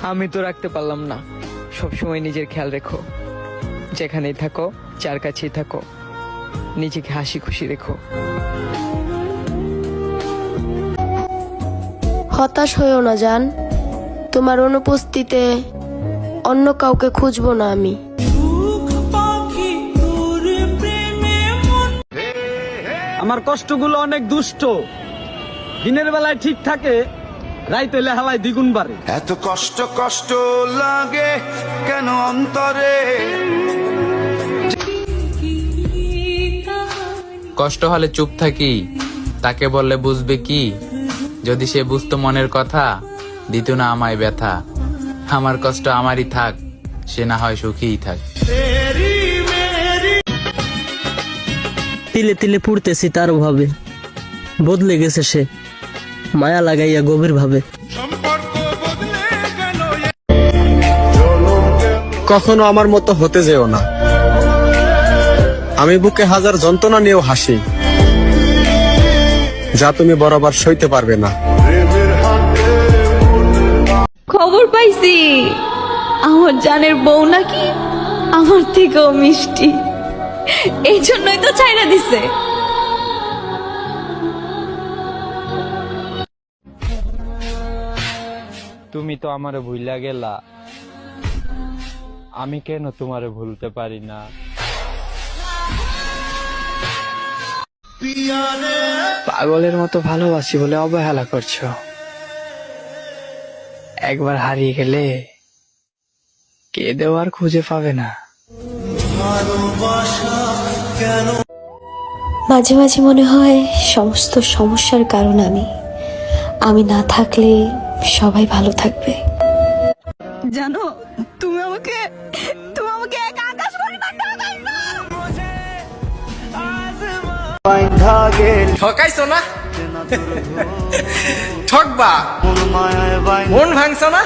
আমি তো রাখতে পারলাম না। সবসময় নিজের খেয়াল রেখো, যেখানেই থাকো, যার কাছেই থাকো, নিজেকে হাসি খুশি রেখো। হতাশ হইও না জান, তোমার অনুপস্থিতিতে অন্য কাউকে খুঁজবো না আমি। আমার কষ্টগুলো অনেক দুষ্ট, দিনের বেলায় ঠিক থাকে, রাইত হইলে হাওয়ায় দ্বিগুণ বাড়ে। এত কষ্ট কষ্ট লাগে কেন অন্তরে? কষ্ট হলে চুপ থাকি, তাকে বললে বুঝবে কি? যদি সে বুঝতো মনের কথা, দিত না আমায় ব্যথা। আমার কষ্ট আমারই থাক, সে না হয় সুখীই থাক। তিলে তিলে পুড়তেছি তার অভাবে, বদলে গেছে সে মায়া লাগাইয়া গভীর ভাবে। কখনো আমার মতো হতে যেও না, আমি বুকে হাজার যন্ত্রণা নিয়েও হাসি, যা তুমি বরাবর সইতে পারবে না। খবর পাইছি আমার জানের বউ নাকি আমার থেকেও মিষ্টি, এই জন্যই তো চাইনা দিছে। তুমি তো আমারে ভুইলা গেলা, আমি কেন তোমারে ভুলতে পারি না? পাগলের মতো ভালোবাসি বলে অবহেলা করছো। একবার হারিয়ে গেলে কেঁদেও আর খুঁজে পাবে না। মাঝে মাঝে মনে হয় সমস্ত সমস্যার কারণ আমি না থাকলে সবাই ভালো থাকবে। জানো তুমি আমাকে এক আকাশ পরিমাণ ঠকাইছো। ঠকাইছো না? ঠকবা, মন ভাঙছো না?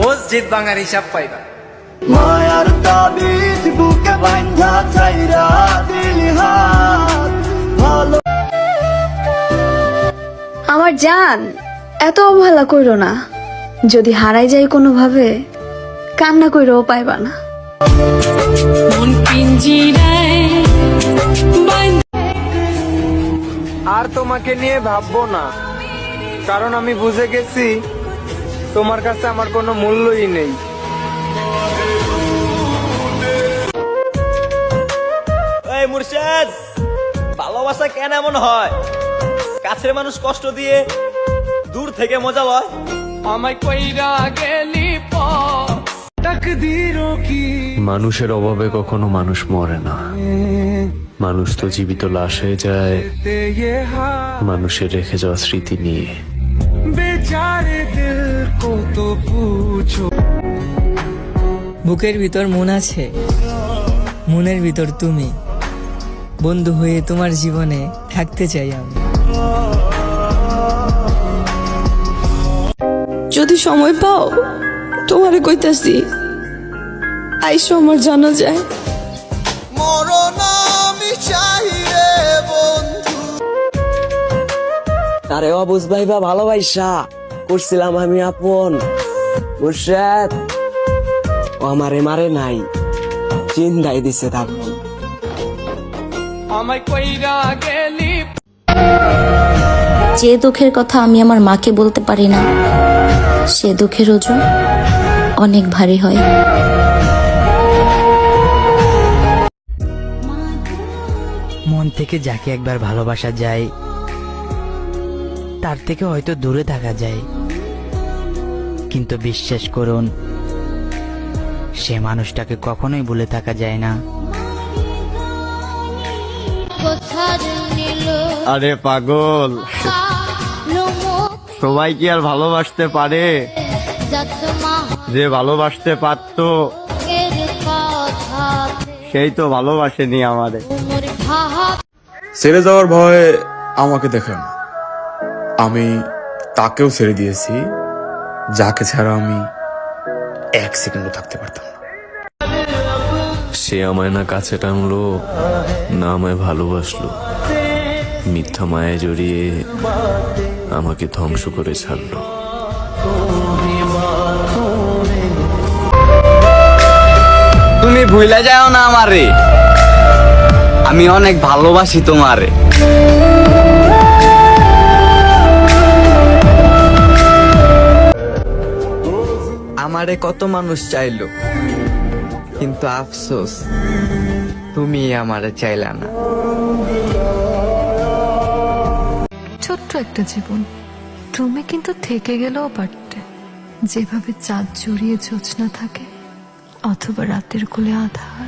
মসজিদ ভাঙার হিসাব পাইবা। মায়ার তাবিজ বুকে বাঁধা চাইরা দিলি হাত ভালো। আমার জান এত অবহেলা কইরো না, যদি হারাই যাই কোনোভাবে কান্না কইরও পাইবা না। আর তোমাকে নিয়ে ভাববো না, কারণ আমি বুঝে গেছি তোমার কাছে আমার কোনো মূল্যই নেই। এই মুর্শিদ, ভালোবাসা কেন এমন হয়? কাছের মানুষ কষ্ট দিয়ে দূর থেকে মজা লয়। আমায় কইরা গেলি তাকদীরও কি। মানুষের অভাবে কখনো মানুষ মরে না, মানুষ তো জীবিত লাশ হয়ে যায় মানুষের রেখে যাওয়া স্মৃতি নিয়ে। বেচারে দিল কো তো পুছো। বুকের ভিতর মন আছে, মনের ভিতর তুমি, বন্ধু হয়ে তোমার জীবনে থাকতে চাই আমি। যদি সময় পাও তোমারে কইতাছি আইসো আমার জানা যায়। মরণ আমি চাই রে বন্ধু। আরে অবুঝ ভাইবা ভালোবাসা করছিলাম আমি আপন, মুর্শিদ ও আমারে মারে নাই, চিন্তাই দিছে থাকবো। আমায় কইরা গেলি। যে দুঃখের কথা আমি আমার মাকে বলতে পারি না, সে দুঃখের ওজন অনেক ভারী হয়। মন থেকে যাকে একবার ভালোবাসা যায়, তার থেকে হয়তো দূরে থাকা যায়, কিন্তু বিশ্বাস করুন সে মানুষটাকে কখনোই ভুলে থাকা যায় না। আরে পাগল, সবাই কি আর ভালোবাসতে পারে? যে ভালোবাসতে পারতো সেই তো ভালোবাসেনি আমাদের। ছেড়ে যাওয়ার ভয়ে আমাকে দেখেন, আমি তাকেও ছেড়ে দিয়েছি যাকে ছাড়া আমি এক সেকেন্ডও থাকতে পারতাম না। সে আমায় না কাছে টানলো, না আমায় ভালোবাসলো, মিথ্যা মায়ায় জড়িয়ে আমাকে ধ্বংস করে ছাড়লো। ভুলে যাও না আমারে, আমি অনেক ভালোবাসি তোমারে। আমারে কত মানুষ চাইলো, কিন্তু আফসোস তুমি আমারে চাইলা না। ছোট্ট একটা জীবন, তুমি কিন্তু থেকে গেলেও পারতে। যেভাবে চাঁদ জড়িয়ে জোছনা থাকে, অথবা রাতের কোলে আধার।